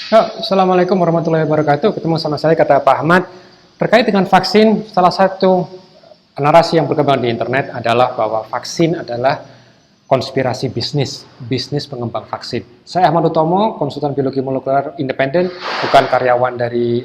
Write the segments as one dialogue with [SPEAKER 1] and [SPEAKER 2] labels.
[SPEAKER 1] Assalamualaikum warahmatullahi wabarakatuh. Ketemu sama saya, kata Pak Ahmad. Terkait dengan vaksin, salah satu narasi yang berkembang di internet adalah bahwa vaksin adalah konspirasi bisnis pengembang vaksin. Saya Ahmad Utomo, konsultan biologi molekuler independen, bukan karyawan dari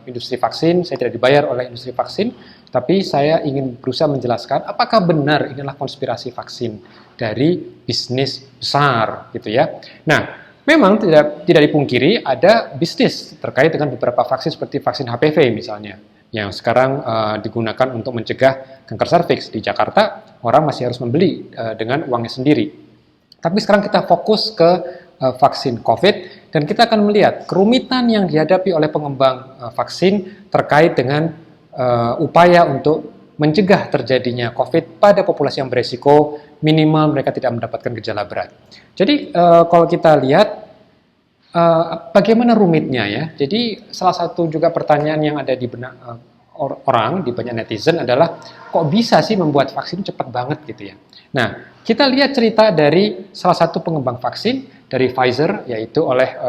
[SPEAKER 1] industri vaksin. Saya tidak dibayar oleh industri vaksin, tapi saya ingin berusaha menjelaskan apakah benar inilah konspirasi vaksin dari bisnis besar, gitu ya. Nah, memang tidak dipungkiri ada bisnis terkait dengan beberapa vaksin seperti vaksin HPV misalnya, yang sekarang digunakan untuk mencegah kanker serviks. Di Jakarta, orang masih harus membeli dengan uangnya sendiri. Tapi sekarang kita fokus ke vaksin COVID, dan kita akan melihat kerumitan yang dihadapi oleh pengembang vaksin terkait dengan upaya untuk mencegah terjadinya COVID pada populasi yang beresiko, minimal mereka tidak mendapatkan gejala berat. Jadi kalau kita lihat bagaimana rumitnya ya. Jadi salah satu juga pertanyaan yang ada di benak orang, di banyak netizen adalah kok bisa sih membuat vaksin cepat banget gitu ya. Nah, kita lihat cerita dari salah satu pengembang vaksin dari Pfizer, yaitu oleh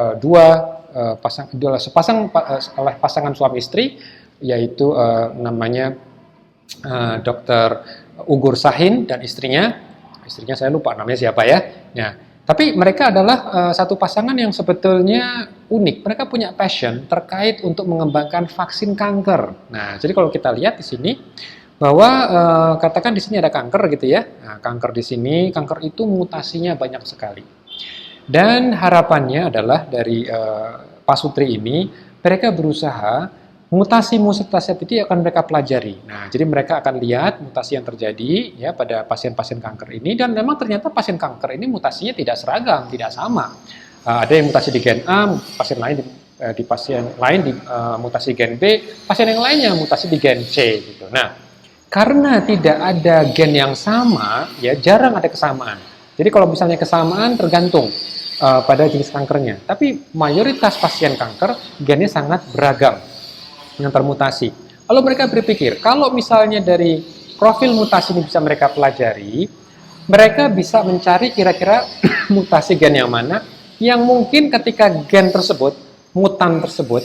[SPEAKER 1] oleh pasangan suami istri, yaitu namanya Dr. Ugur Sahin dan istrinya saya lupa namanya siapa ya. Nah, tapi mereka adalah satu pasangan yang sebetulnya unik. Mereka punya passion terkait untuk mengembangkan vaksin kanker. Nah, jadi kalau kita lihat di sini bahwa katakan di sini ada kanker gitu ya. Nah, kanker di sini, kanker itu mutasinya banyak sekali. Dan harapannya adalah dari pasutri ini, mereka berusaha mutasi-mutasi itu akan mereka pelajari. Nah, jadi mereka akan lihat mutasi yang terjadi ya pada pasien-pasien kanker ini, dan memang ternyata pasien kanker ini mutasinya tidak seragam, tidak sama. Ada yang mutasi di gen A, pasien lain di pasien lain di mutasi gen B, pasien yang lainnya mutasi di gen C gitu. Nah, karena tidak ada gen yang sama, ya jarang ada kesamaan. Jadi kalau misalnya kesamaan tergantung pada jenis kankernya. Tapi mayoritas pasien kanker gennya sangat beragam yang termutasi. Lalu mereka berpikir, kalau misalnya dari profil mutasi ini bisa mereka pelajari, mereka bisa mencari kira-kira mutasi gen yang mana, yang mungkin ketika gen tersebut, mutan tersebut,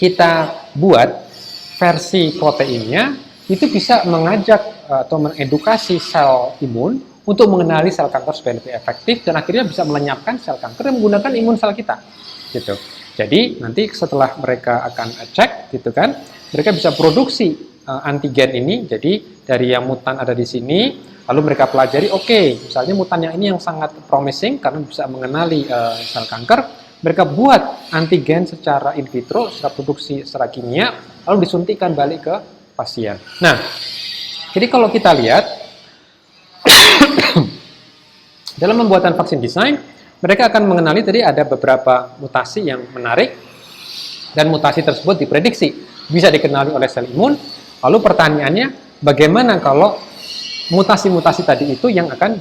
[SPEAKER 1] kita buat versi proteinnya, itu bisa mengajak atau mengedukasi sel imun untuk mengenali sel kanker supaya lebih efektif, dan akhirnya bisa melenyapkan sel kanker yang menggunakan imun sel kita. Gitu. Jadi nanti setelah mereka akan cek gitu kan, mereka bisa produksi antigen ini. Jadi dari yang mutan ada di sini, lalu mereka pelajari, oke, misalnya mutan yang ini yang sangat promising karena bisa mengenali sel kanker, mereka buat antigen secara in vitro, secara produksi secara kimia, lalu disuntikkan balik ke pasien. Nah, jadi kalau kita lihat dalam pembuatan vaksin design, mereka akan mengenali tadi ada beberapa mutasi yang menarik, dan mutasi tersebut diprediksi bisa dikenali oleh sel imun. Lalu pertanyaannya, bagaimana kalau mutasi-mutasi tadi itu yang akan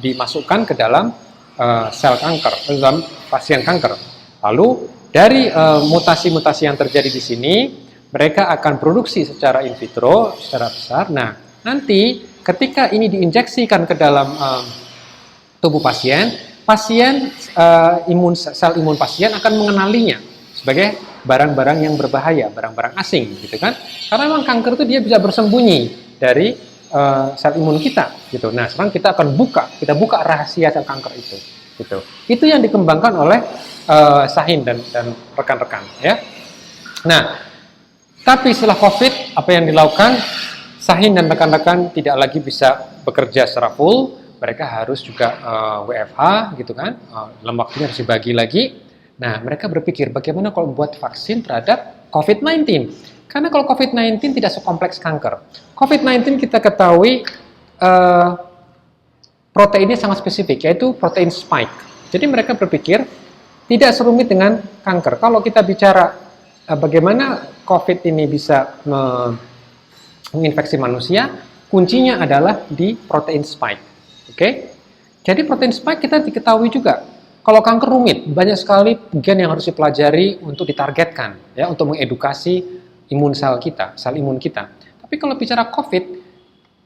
[SPEAKER 1] dimasukkan ke dalam sel kanker, dalam pasien kanker. Lalu dari mutasi-mutasi yang terjadi di sini, mereka akan produksi secara in vitro, secara besar. Nah, nanti ketika ini diinjeksikan ke dalam tubuh pasien, sel imun pasien akan mengenalinya sebagai barang-barang yang berbahaya, barang-barang asing, gitu kan? Karena memang kanker itu dia bisa bersembunyi dari sel imun kita, gitu. Nah, sekarang kita akan buka rahasia sel kanker itu, gitu. Itu yang dikembangkan oleh Sahin dan rekan-rekan, ya. Nah, tapi setelah COVID, apa yang dilakukan? Sahin dan rekan-rekan tidak lagi bisa bekerja secara full. Mereka harus juga WFH gitu kan, dalam waktunya harus dibagi lagi. Nah, mereka berpikir bagaimana kalau membuat vaksin terhadap COVID-19. Karena kalau COVID-19 tidak sekompleks kanker. COVID-19 kita ketahui proteinnya sangat spesifik, yaitu protein spike. Jadi mereka berpikir tidak serumit dengan kanker. Kalau kita bicara bagaimana COVID ini bisa menginfeksi manusia, kuncinya adalah di protein spike. Oke, jadi protein spike kita diketahui juga. Kalau kanker rumit, banyak sekali gen yang harus dipelajari untuk ditargetkan, ya, untuk mengedukasi imun sel kita, sel imun kita. Tapi kalau bicara COVID,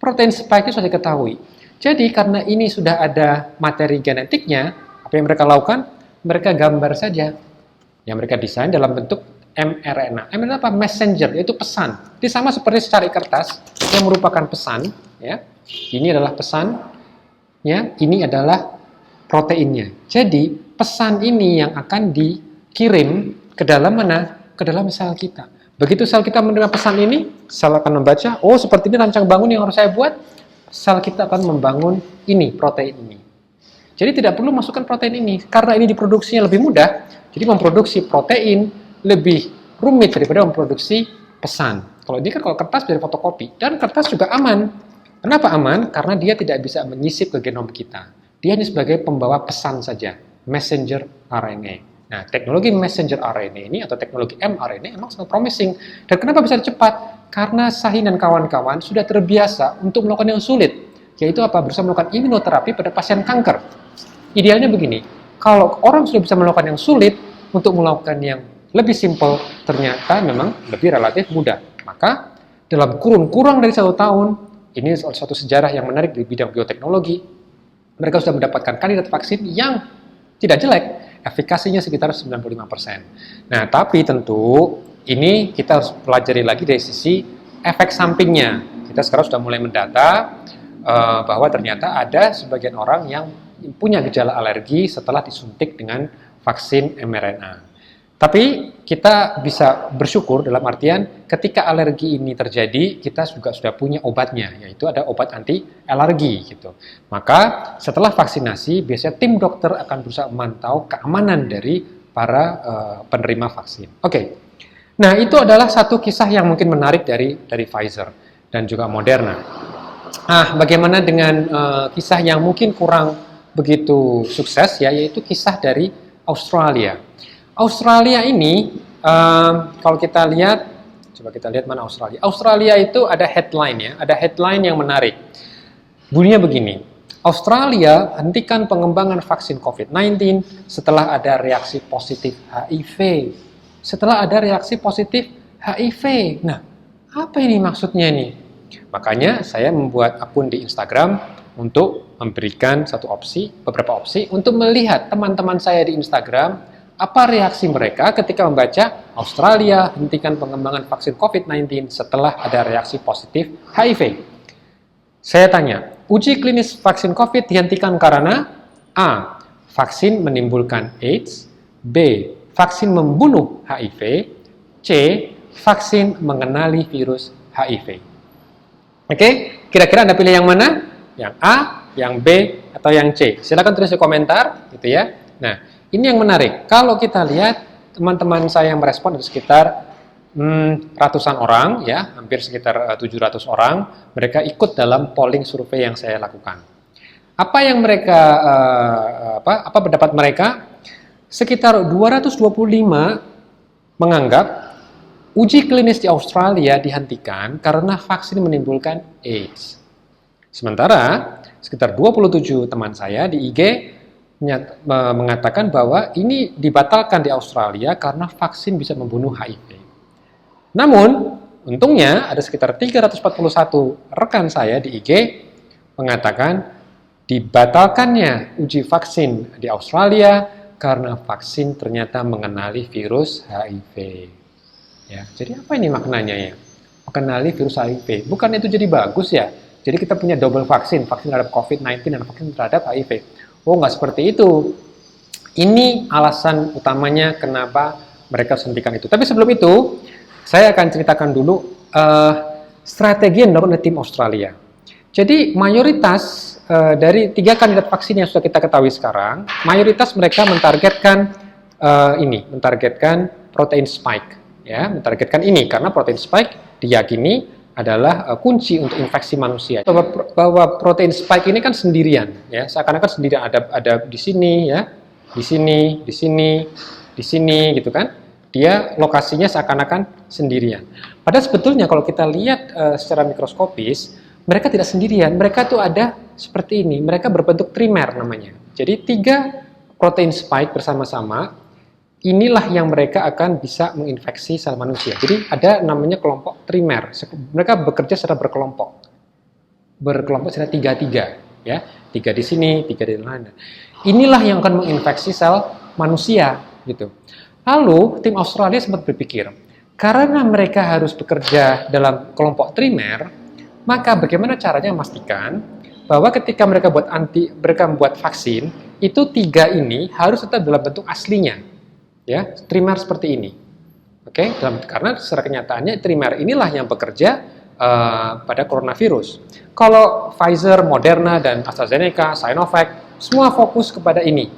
[SPEAKER 1] protein spike sudah diketahui. Jadi karena ini sudah ada materi genetiknya, apa yang mereka lakukan? Mereka gambar saja yang mereka desain dalam bentuk mRNA. mRNA apa? Messenger, yaitu pesan. Jadi sama seperti secari kertas yang merupakan pesan, ya. Ini adalah pesannya, ini adalah proteinnya. Jadi pesan ini yang akan dikirim ke dalam mana? Ke dalam sel kita. Begitu sel kita menerima pesan ini, sel akan membaca, oh seperti ini rancang bangun yang harus saya buat. Sel kita akan membangun ini, protein ini. Jadi tidak perlu masukkan protein ini, karena ini diproduksinya lebih mudah. Jadi memproduksi protein lebih rumit daripada memproduksi pesan. Kalau ini kan kalau kertas dari fotokopi, dan kertas juga aman. Kenapa aman? Karena dia tidak bisa menyisip ke genom kita. Dia hanya sebagai pembawa pesan saja, messenger RNA. Nah, teknologi messenger RNA ini atau teknologi mRNA memang sangat promising. Dan kenapa bisa cepat? Karena Shahin dan kawan-kawan sudah terbiasa untuk melakukan yang sulit, yaitu apa? Berusaha melakukan imunoterapi pada pasien kanker. Idealnya begini, kalau orang sudah bisa melakukan yang sulit, untuk melakukan yang lebih simpel, ternyata memang lebih relatif mudah. Maka, dalam kurang dari 1 tahun, ini suatu sejarah yang menarik di bidang bioteknologi, mereka sudah mendapatkan kandidat vaksin yang tidak jelek, efikasinya sekitar 95%. Nah, tapi tentu ini kita harus pelajari lagi dari sisi efek sampingnya. Kita sekarang sudah mulai mendata bahwa ternyata ada sebagian orang yang punya gejala alergi setelah disuntik dengan vaksin mRNA. Tapi kita bisa bersyukur dalam artian ketika alergi ini terjadi, kita juga sudah punya obatnya, yaitu ada obat anti alergi gitu. Maka setelah vaksinasi, biasanya tim dokter akan berusaha memantau keamanan dari para penerima vaksin. Oke. Nah, itu adalah satu kisah yang mungkin menarik dari Pfizer dan juga Moderna. Bagaimana dengan kisah yang mungkin kurang begitu sukses, ya, yaitu kisah dari Australia. Australia ini, kalau kita lihat, coba kita lihat mana Australia. Australia itu ada headline, ya, ada headline yang menarik. Bunyinya begini, Australia hentikan pengembangan vaksin COVID-19 setelah ada reaksi positif HIV. Setelah ada reaksi positif HIV. Nah, apa ini maksudnya nih? Makanya saya membuat akun di Instagram untuk memberikan beberapa opsi untuk melihat teman-teman saya di Instagram apa reaksi mereka ketika membaca Australia hentikan pengembangan vaksin COVID-19 setelah ada reaksi positif HIV. Saya tanya, uji klinis vaksin COVID dihentikan karena A. Vaksin menimbulkan AIDS, B. Vaksin membunuh HIV, C. Vaksin mengenali virus HIV. Oke, kira-kira Anda pilih yang mana? Yang A, yang B, atau yang C? Silakan tulis di komentar, gitu ya. Nah, ini yang menarik. Kalau kita lihat teman-teman saya yang merespon ada sekitar ratusan orang, ya, hampir sekitar 700 orang. Mereka ikut dalam polling survei yang saya lakukan. Apa yang mereka apa pendapat mereka? Sekitar 225 menganggap uji klinis di Australia dihentikan karena vaksin menimbulkan AIDS. Sementara sekitar 27 teman saya di IG mengatakan bahwa ini dibatalkan di Australia karena vaksin bisa membunuh HIV. Namun, untungnya ada sekitar 341 rekan saya di IG mengatakan dibatalkannya uji vaksin di Australia karena vaksin ternyata mengenali virus HIV. Ya, jadi apa ini maknanya ya? Mengenali virus HIV. Bukan itu jadi bagus ya? Jadi kita punya double vaksin terhadap COVID-19 dan vaksin terhadap HIV. Oh, nggak seperti itu. Ini alasan utamanya kenapa mereka suntikan itu. Tapi sebelum itu, saya akan ceritakan dulu strategi yang dilakukan oleh tim Australia. Jadi mayoritas dari 3 kandidat vaksin yang sudah kita ketahui sekarang, mayoritas mereka mentargetkan protein spike, ya, mentargetkan ini karena protein spike diyakini adalah kunci untuk infeksi manusia. Bahwa protein spike ini kan sendirian, ya, seakan-akan sendirian ada di sini, ya, di sini, gitu kan? Dia lokasinya seakan-akan sendirian. Padahal sebetulnya kalau kita lihat secara mikroskopis, mereka tidak sendirian. Mereka tuh ada seperti ini. Mereka berbentuk trimer namanya. Jadi 3 protein spike bersama-sama. Inilah yang mereka akan bisa menginfeksi sel manusia. Jadi ada namanya kelompok trimer. Mereka bekerja secara berkelompok. Berkelompok secara 3-3, ya. 3 di sini, 3 di sana. Inilah yang akan menginfeksi sel manusia, gitu. Lalu tim Australia sempat berpikir, karena mereka harus bekerja dalam kelompok trimer, maka bagaimana caranya memastikan bahwa ketika mereka membuat vaksin, itu 3 ini harus tetap dalam bentuk aslinya, ya, trimer seperti ini. Oke, karena secara kenyataannya trimer inilah yang bekerja pada coronavirus. Kalau Pfizer, Moderna, dan AstraZeneca, Sinovac, semua fokus kepada ini,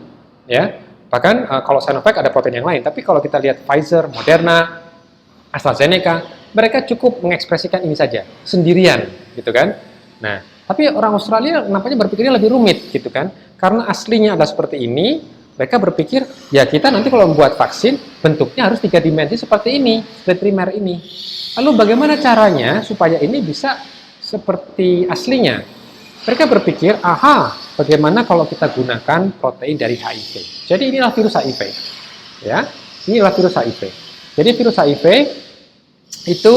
[SPEAKER 1] ya. Bahkan kalau Sinovac ada protein yang lain, tapi kalau kita lihat Pfizer, Moderna, AstraZeneca, mereka cukup mengekspresikan ini saja, sendirian, gitu kan. Nah, tapi orang Australia nampaknya berpikirnya lebih rumit, gitu kan. Karena aslinya adalah seperti ini, mereka berpikir, ya kita nanti kalau membuat vaksin, bentuknya harus 3 dimensi seperti ini, seperti trimer ini. Lalu bagaimana caranya supaya ini bisa seperti aslinya? Mereka berpikir, bagaimana kalau kita gunakan protein dari HIV? Jadi inilah virus HIV, ya. Inilah virus HIV. Jadi virus HIV itu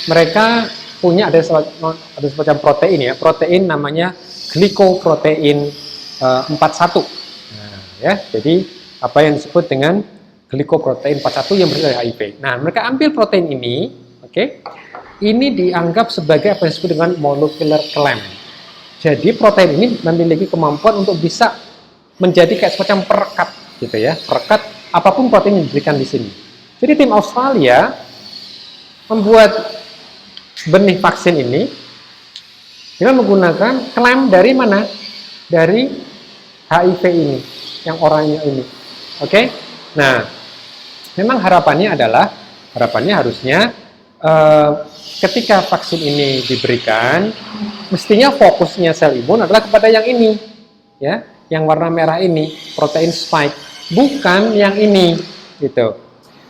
[SPEAKER 1] mereka punya ada semacam protein, ya. Protein namanya glikoprotein 41. Nah, ya. Jadi apa yang disebut dengan glikoprotein 41 yang berasal dari HIV. Nah, mereka ambil protein ini, oke. Ini dianggap sebagai apa yang disebut dengan molecular clamp. Jadi protein ini memiliki kemampuan untuk bisa menjadi kayak semacam perekat, gitu ya, perekat apapun protein yang diberikan di sini. Jadi tim Australia membuat benih vaksin ini dengan menggunakan klaim dari mana? Dari HIV ini, yang orangnya ini. Oke? Nah, memang harapannya harusnya ketika vaksin ini diberikan, mestinya fokusnya sel imun adalah kepada yang ini, ya, yang warna merah ini, protein spike, bukan yang ini, gitu.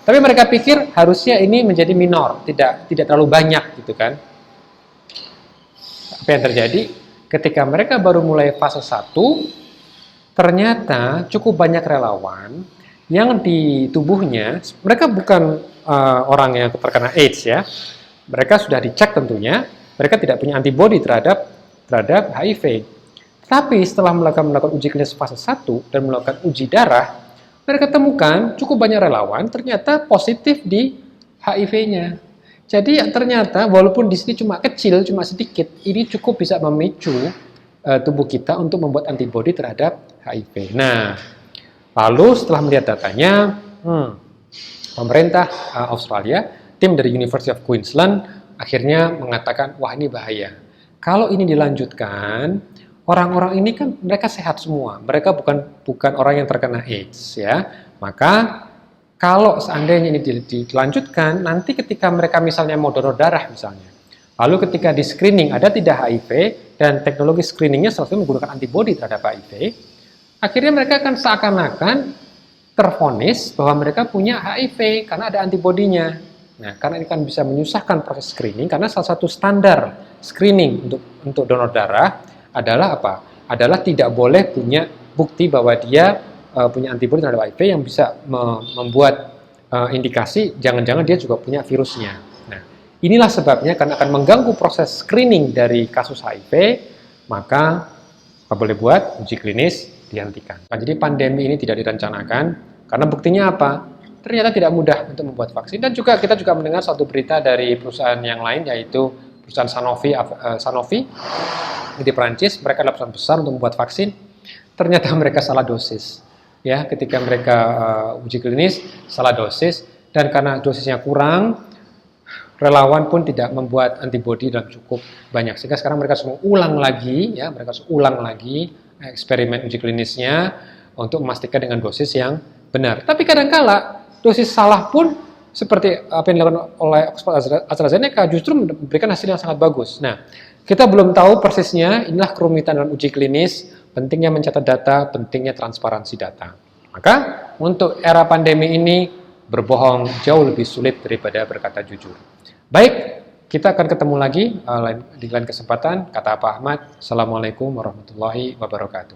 [SPEAKER 1] Tapi mereka pikir harusnya ini menjadi minor, tidak terlalu banyak, gitu kan. Apa yang terjadi? Ketika mereka baru mulai fase 1, ternyata cukup banyak relawan yang di tubuhnya, mereka bukan orang yang terkena AIDS, ya. Mereka sudah dicek tentunya, mereka tidak punya antibodi terhadap HIV. Tapi setelah melakukan uji klinis fase 1 dan melakukan uji darah, mereka temukan cukup banyak relawan ternyata positif di HIV-nya. Jadi ternyata walaupun di sini cuma kecil, cuma sedikit, ini cukup bisa memicu tubuh kita untuk membuat antibodi terhadap HIV. Nah, lalu setelah melihat datanya, pemerintah Australia, tim dari University of Queensland akhirnya mengatakan, wah ini bahaya. Kalau ini dilanjutkan, orang-orang ini kan mereka sehat semua, mereka bukan orang yang terkena AIDS, ya. Maka kalau seandainya ini dilanjutkan, nanti ketika mereka misalnya mau donor darah misalnya, lalu ketika di screening ada tidak HIV dan teknologi screeningnya selalu menggunakan antibodi terhadap HIV, akhirnya mereka akan seakan-akan tervonis bahwa mereka punya HIV karena ada antibodinya. Nah, karena ini kan bisa menyusahkan proses screening, karena salah satu standar screening untuk donor darah adalah apa? Adalah tidak boleh punya bukti bahwa dia punya antibodi terhadap HIV yang bisa membuat indikasi jangan-jangan dia juga punya virusnya. Nah, inilah sebabnya karena akan mengganggu proses screening dari kasus HIV, maka apa boleh buat uji klinis dihentikan. Nah, jadi pandemi ini tidak direncanakan karena buktinya apa? Ternyata tidak mudah untuk membuat vaksin. Dan juga kita juga mendengar satu berita dari perusahaan yang lain, yaitu perusahaan Sanofi di Perancis. Mereka adalah perusahaan besar untuk membuat vaksin. Ternyata mereka salah dosis. Ya, ketika mereka uji klinis salah dosis, dan karena dosisnya kurang, relawan pun tidak membuat antibodi dalam cukup banyak. Sehingga sekarang mereka harus ulang lagi eksperimen uji klinisnya untuk memastikan dengan dosis yang benar. Tapi kadang-kala dosis salah pun seperti apa yang dilakukan oleh Oxford AstraZeneca justru memberikan hasil yang sangat bagus. Nah, kita belum tahu persisnya, inilah kerumitan dalam uji klinis, pentingnya mencatat data, pentingnya transparansi data. Maka untuk era pandemi ini berbohong jauh lebih sulit daripada berkata jujur. Baik, kita akan ketemu lagi di lain kesempatan. Kata Pak Ahmad, Assalamualaikum warahmatullahi wabarakatuh.